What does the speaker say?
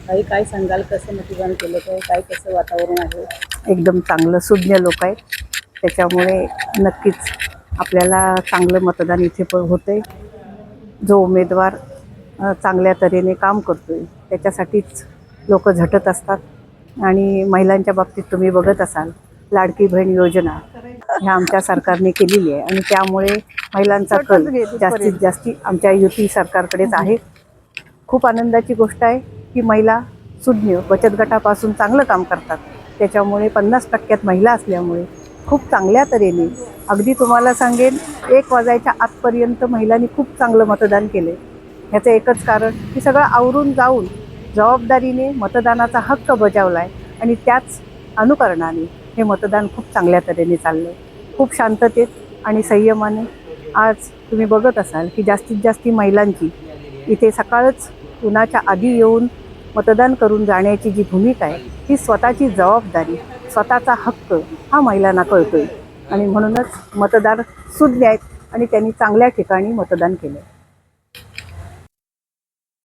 काही काय सांगाल, कसं मतदान केलं, काय कसं वातावरण आहे? एकदम चांगलं सुज्ञ लोक आहेत, त्याच्यामुळे नक्कीच आपल्याला चांगलं मतदान इथे पण होतंय. जो उमेदवार चांगल्या तऱ्हेने काम करतोय त्याच्यासाठीच लोक झटत असतात. आणि महिलांच्या बाबतीत तुम्ही बघत असाल, लाडकी बहीण योजना ह्या आमच्या सरकारने केलेली आहे आणि त्यामुळे महिलांचा कल जास्तीत जास्त आमच्या युती सरकारकडेच आहे. खूप आनंदाची गोष्ट आहे की महिला सुज्ञ बचत गटापासून चांगलं काम करतात. त्याच्यामुळे 50% महिला असल्यामुळे खूप चांगल्या तऱ्हेने, अगदी तुम्हाला सांगेन 1 वाजायच्या आतपर्यंत महिलांनी खूप चांगलं मतदान केले. ह्याचं एकच कारण की सगळं आवरून जाऊन जबाबदारीने मतदानाचा हक्क बजावला आहे आणि त्याच अनुकरणाने हे मतदान खूप चांगल्या तऱ्हेने चाललं आहे. खूप शांततेत आणि संयमाने आज तुम्ही बघत असाल की जास्तीत जास्त महिलांची इथे सकाळच उन्हाच्या आधी येऊन मतदान करून जाण्याची जी भूमिका आहे, ही स्वतःची जबाबदारी, स्वतःचा हक्क हा महिलांना कळतोय आणि म्हणूनच मतदार सुज्ञ आहेत आणि त्यांनी चांगल्या ठिकाणी मतदान केलं.